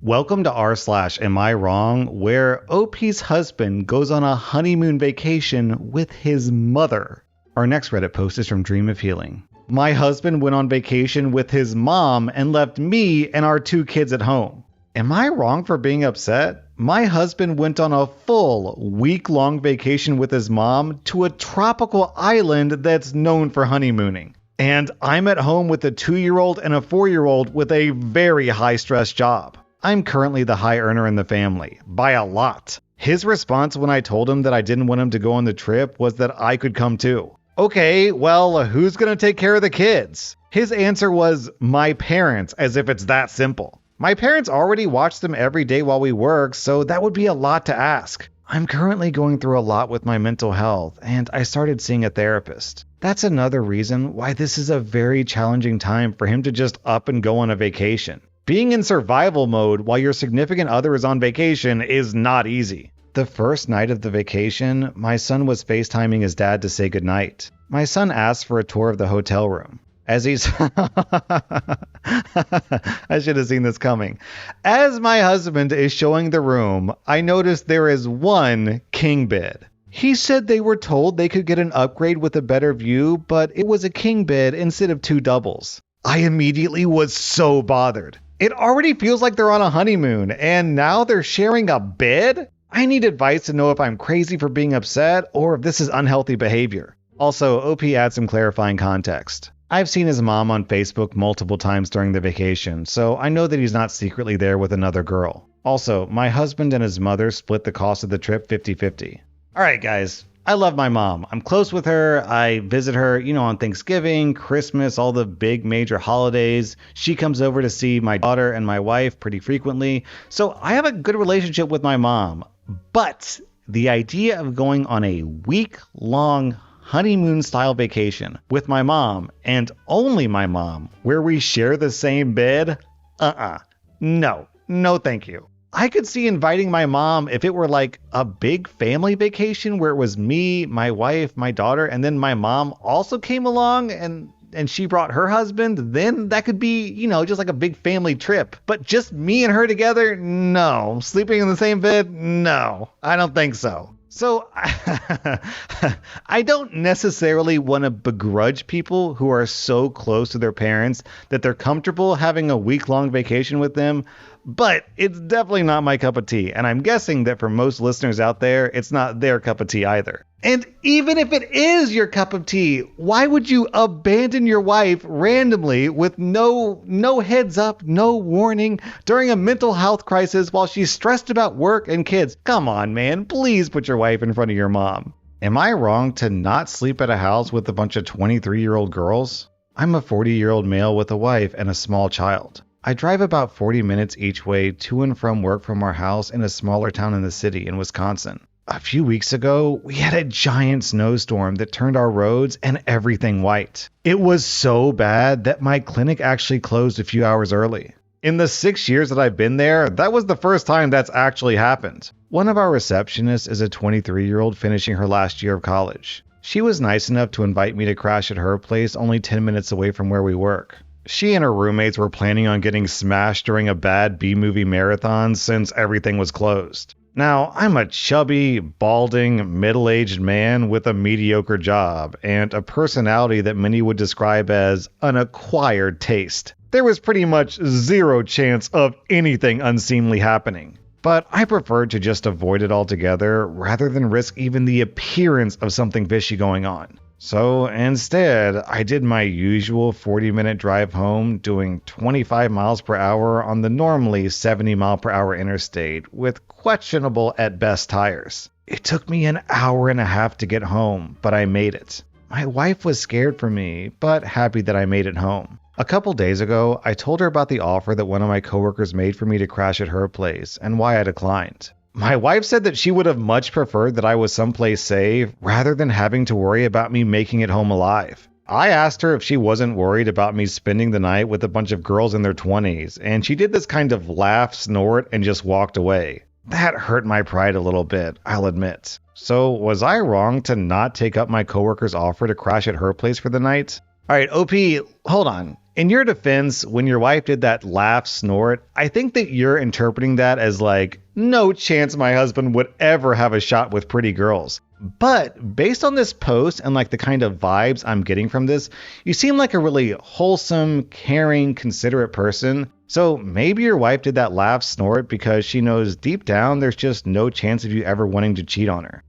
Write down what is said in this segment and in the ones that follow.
Welcome to rSlash Am I Wrong, where OP's husband goes on a honeymoon vacation with his mother. Our next Reddit post is from Dream of Healing. My husband went on vacation with his mom and left me and our 2 kids at home. Am I wrong for being upset? My husband went on a full week-long vacation with his mom to a tropical island that's known for honeymooning. And I'm at home with a 2-year-old and a 4-year-old with a very high-stress job. I'm currently the high earner in the family, by a lot. His response when I told him that I didn't want him to go on the trip was that I could come too. Okay, well, who's gonna take care of the kids? His answer was, my parents, as if it's that simple. My parents already watch them every day while we work, so that would be a lot to ask. I'm currently going through a lot with my mental health, and I started seeing a therapist. That's another reason why this is a very challenging time for him to just up and go on a vacation. Being in survival mode while your significant other is on vacation is not easy. The first night of the vacation, my son was FaceTiming his dad to say goodnight. My son asked for a tour of the hotel room. As he's... I should have seen this coming. As my husband is showing the room, I noticed there is one king bed. He said they were told they could get an upgrade with a better view, but it was a king bed instead of 2 doubles. I immediately was so bothered. It already feels like they're on a honeymoon, and now they're sharing a bed? I need advice to know if I'm crazy for being upset or if this is unhealthy behavior. Also, OP adds some clarifying context. I've seen his mom on Facebook multiple times during the vacation, so I know that he's not secretly there with another girl. Also, my husband and his mother split the cost of the trip 50-50. Alright guys, I love my mom. I'm close with her. I visit her, on Thanksgiving, Christmas, all the big major holidays. She comes over to see my daughter and my wife pretty frequently. So I have a good relationship with my mom. But the idea of going on a week-long honeymoon-style vacation with my mom and only my mom, where we share the same bed, no thank you. I could see inviting my mom if it were like a big family vacation where it was me, my wife, my daughter, and then my mom also came along and she brought her husband. Then that could be, just like a big family trip. But just me and her together? No. Sleeping in the same bed? No. I don't think so. So I don't necessarily want to begrudge people who are so close to their parents that they're comfortable having a week-long vacation with them, but it's definitely not my cup of tea. And I'm guessing that for most listeners out there, it's not their cup of tea either. And even if it is your cup of tea, why would you abandon your wife randomly with no heads up, no warning during a mental health crisis while she's stressed about work and kids? Come on, man. Please put your wife in front of your mom. Am I wrong to not sleep at a house with a bunch of 23-year-old girls? I'm a 40-year-old male with a wife and a small child. I drive about 40 minutes each way to and from work from our house in a smaller town in the city in Wisconsin. A few weeks ago, we had a giant snowstorm that turned our roads and everything white. It was so bad that my clinic actually closed a few hours early. In the 6 years that I've been there, that was the first time that's actually happened. One of our receptionists is a 23-year-old finishing her last year of college. She was nice enough to invite me to crash at her place only 10 minutes away from where we work. She and her roommates were planning on getting smashed during a bad B-movie marathon since everything was closed. Now, I'm a chubby, balding, middle-aged man with a mediocre job and a personality that many would describe as an acquired taste. There was pretty much zero chance of anything unseemly happening. But I preferred to just avoid it altogether rather than risk even the appearance of something fishy going on. So instead, I did my usual 40-minute drive home doing 25 miles per hour on the normally 70 mile per hour interstate with questionable at best tires. It took me an hour and a half to get home, but I made it. My wife was scared for me, but happy that I made it home. A couple days ago, I told her about the offer that one of my coworkers made for me to crash at her place and why I declined. My wife said that she would have much preferred that I was someplace safe rather than having to worry about me making it home alive. I asked her if she wasn't worried about me spending the night with a bunch of girls in their 20s, and she did this kind of laugh, snort, and just walked away. That hurt my pride a little bit, I'll admit. So was I wrong to not take up my coworker's offer to crash at her place for the night? All right, OP, hold on. In your defense, when your wife did that laugh snort, I think that you're interpreting that as like, no chance my husband would ever have a shot with pretty girls. But based on this post and like the kind of vibes I'm getting from this, you seem like a really wholesome, caring, considerate person. So maybe your wife did that laugh snort because she knows deep down there's just no chance of you ever wanting to cheat on her.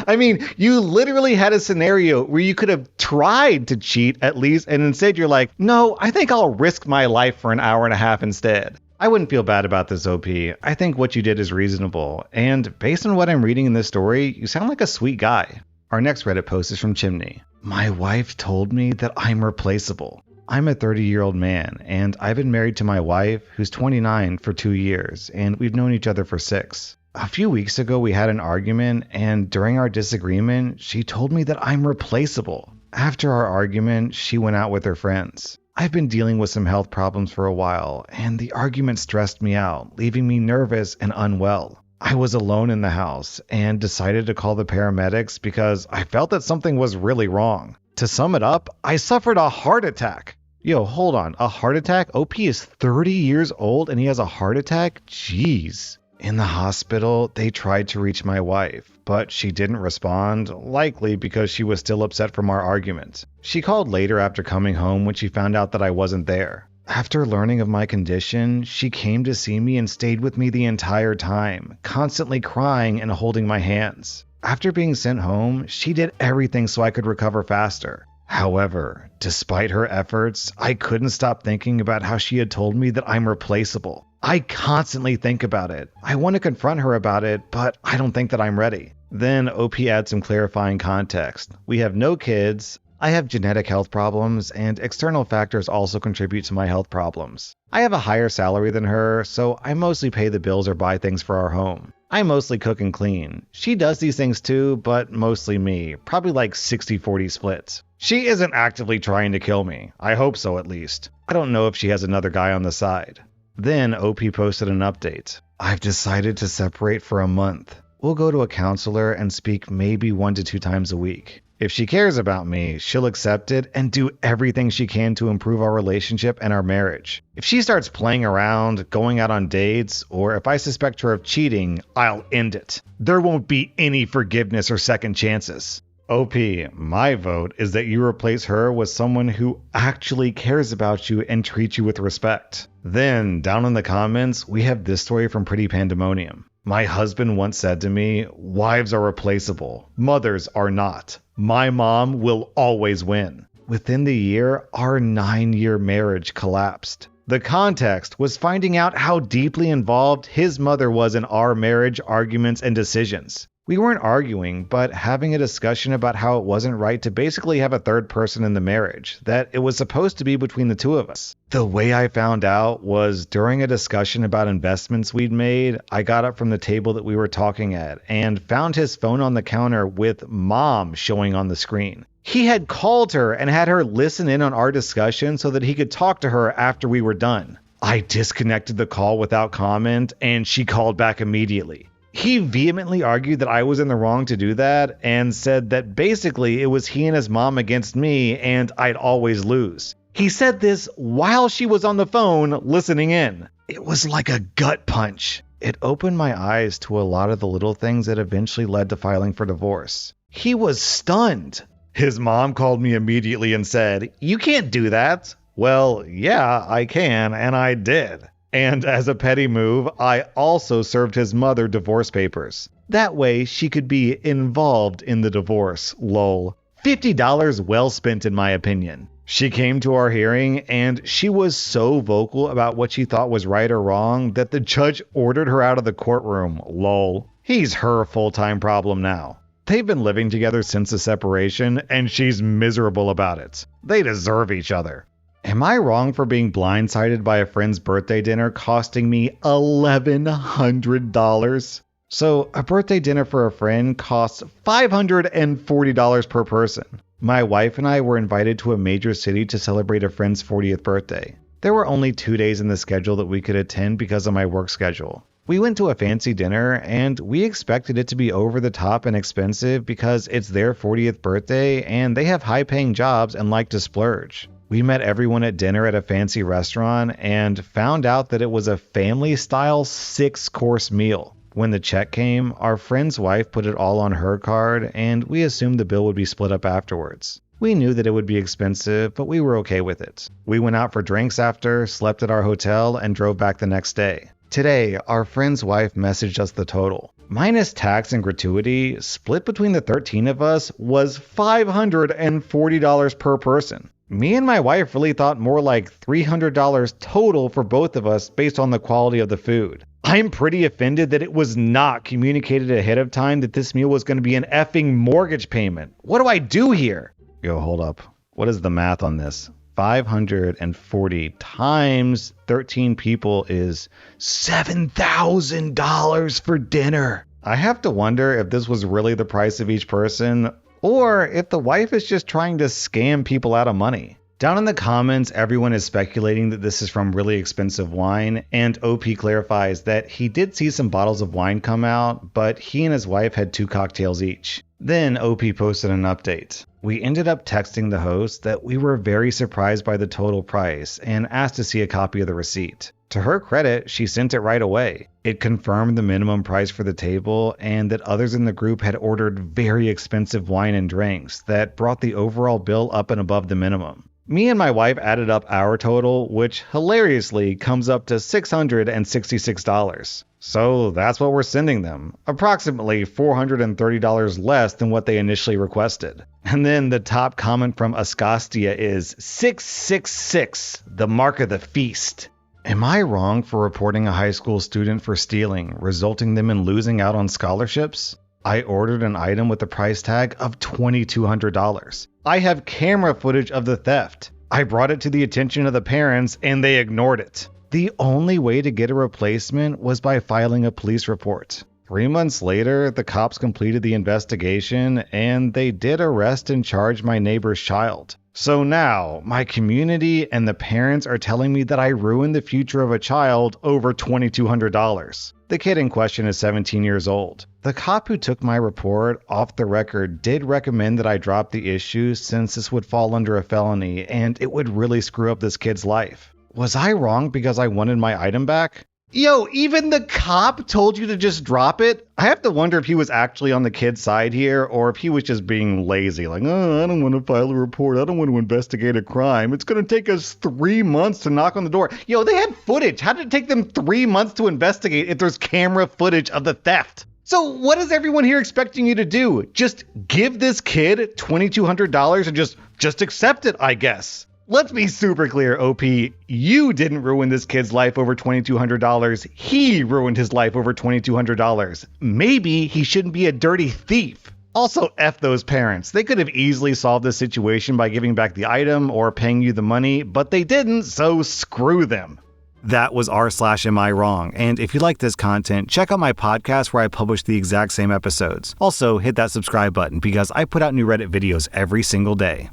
I mean, you literally had a scenario where you could have tried to cheat at least, and instead you're like, no, I think I'll risk my life for an hour and a half instead. I wouldn't feel bad about this, OP. I think what you did is reasonable, and based on what I'm reading in this story, you sound like a sweet guy. Our next Reddit post is from Chimney. My wife told me that I'm replaceable. I'm a 30-year-old man, and I've been married to my wife, who's 29, for 2 years, and we've known each other for 6. A few weeks ago, we had an argument, and during our disagreement, she told me that I'm replaceable. After our argument, she went out with her friends. I've been dealing with some health problems for a while, and the argument stressed me out, leaving me nervous and unwell. I was alone in the house and decided to call the paramedics because I felt that something was really wrong. To sum it up, I suffered a heart attack. Yo, hold on, a heart attack? OP is 30 years old and he has a heart attack? Jeez. In the hospital, they tried to reach my wife, but she didn't respond, likely because she was still upset from our argument. She called later after coming home when she found out that I wasn't there. After learning of my condition, she came to see me and stayed with me the entire time, constantly crying and holding my hands. After being sent home, she did everything so I could recover faster. However, despite her efforts, I couldn't stop thinking about how she had told me that I'm replaceable. I constantly think about it. I want to confront her about it, but I don't think that I'm ready. Then OP adds some clarifying context. We have no kids, I have genetic health problems, and external factors also contribute to my health problems. I have a higher salary than her, so I mostly pay the bills or buy things for our home. I mostly cook and clean. She does these things too, but mostly me, probably like 60-40 splits. She isn't actively trying to kill me. I hope so, at least. I don't know if she has another guy on the side. Then OP posted an update. I've decided to separate for a month. We'll go to a counselor and speak maybe 1 to 2 times a week. If she cares about me, she'll accept it and do everything she can to improve our relationship and our marriage. If she starts playing around, going out on dates, or if I suspect her of cheating, I'll end it. There won't be any forgiveness or second chances. OP, my vote is that you replace her with someone who actually cares about you and treats you with respect. Then, down in the comments, we have this story from Pretty Pandemonium. My husband once said to me, wives are replaceable, mothers are not. My mom will always win. Within the year, our 9-year marriage collapsed. The context was finding out how deeply involved his mother was in our marriage arguments and decisions. We weren't arguing, but having a discussion about how it wasn't right to basically have a third person in the marriage, that it was supposed to be between the two of us. The way I found out was during a discussion about investments we'd made, I got up from the table that we were talking at and found his phone on the counter with Mom showing on the screen. He had called her and had her listen in on our discussion so that he could talk to her after we were done. I disconnected the call without comment and she called back immediately. He vehemently argued that I was in the wrong to do that and said that basically it was he and his mom against me and I'd always lose. He said this while she was on the phone listening in. It was like a gut punch. It opened my eyes to a lot of the little things that eventually led to filing for divorce. He was stunned. His mom called me immediately and said, "You can't do that." Well, yeah, I can, and I did. And as a petty move, I also served his mother divorce papers. That way, she could be involved in the divorce, lol. $50 well spent in my opinion. She came to our hearing, and she was so vocal about what she thought was right or wrong that the judge ordered her out of the courtroom, lol. He's her full-time problem now. They've been living together since the separation, and she's miserable about it. They deserve each other. Am I wrong for being blindsided by a friend's birthday dinner costing me $1,100? So, a birthday dinner for a friend costs $540 per person. My wife and I were invited to a major city to celebrate a friend's 40th birthday. There were only 2 days in the schedule that we could attend because of my work schedule. We went to a fancy dinner, and we expected it to be over the top and expensive because it's their 40th birthday and they have high-paying jobs and like to splurge. We met everyone at dinner at a fancy restaurant and found out that it was a family-style 6-course meal. When the check came, our friend's wife put it all on her card, and we assumed the bill would be split up afterwards. We knew that it would be expensive, but we were okay with it. We went out for drinks after, slept at our hotel, and drove back the next day. Today, our friend's wife messaged us the total. Minus tax and gratuity, split between the 13 of us, was $540 per person. Me and my wife really thought more like $300 total for both of us based on the quality of the food. I'm pretty offended that it was not communicated ahead of time that this meal was going to be an effing mortgage payment. What do I do here? Yo, hold up. What is the math on this? 540 times 13 people is $7,000 for dinner. I have to wonder if this was really the price of each person, or if the wife is just trying to scam people out of money. Down in the comments, everyone is speculating that this is from really expensive wine, and OP clarifies that he did see some bottles of wine come out, but he and his wife had 2 cocktails each. Then OP posted an update. We ended up texting the host that we were very surprised by the total price and asked to see a copy of the receipt. To her credit, she sent it right away. It confirmed the minimum price for the table and that others in the group had ordered very expensive wine and drinks that brought the overall bill up and above the minimum. Me and my wife added up our total, which hilariously comes up to $666. So that's what we're sending them, approximately $430 less than what they initially requested. And then the top comment from Ascastia is 666, the mark of the feast. Am I wrong for reporting a high school student for stealing, resulting them in losing out on scholarships? I ordered an item with a price tag of $2,200. I have camera footage of the theft. I brought it to the attention of the parents and they ignored it. The only way to get a replacement was by filing a police report. 3 months later, the cops completed the investigation and they did arrest and charge my neighbor's child. So now, my community and the parents are telling me that I ruined the future of a child over $2,200. The kid in question is 17 years old. The cop who took my report off the record did recommend that I drop the issue since this would fall under a felony and it would really screw up this kid's life. Was I wrong because I wanted my item back? Yo, even the cop told you to just drop it? I have to wonder if he was actually on the kid's side here or if he was just being lazy. Like, oh, I don't want to file a report. I don't want to investigate a crime. It's going to take us 3 months to knock on the door. Yo, they had footage. How did it take them 3 months to investigate if there's camera footage of the theft? So what is everyone here expecting you to do? Just give this kid $2,200 and just accept it, I guess. Let's be super clear, OP. You didn't ruin this kid's life over $2,200. He ruined his life over $2,200. Maybe he shouldn't be a dirty thief. Also, F those parents. They could have easily solved this situation by giving back the item or paying you the money, but they didn't, so screw them. That was r/Amiwrong, and if you like this content, check out my podcast where I publish the exact same episodes. Also, hit that subscribe button because I put out new Reddit videos every single day.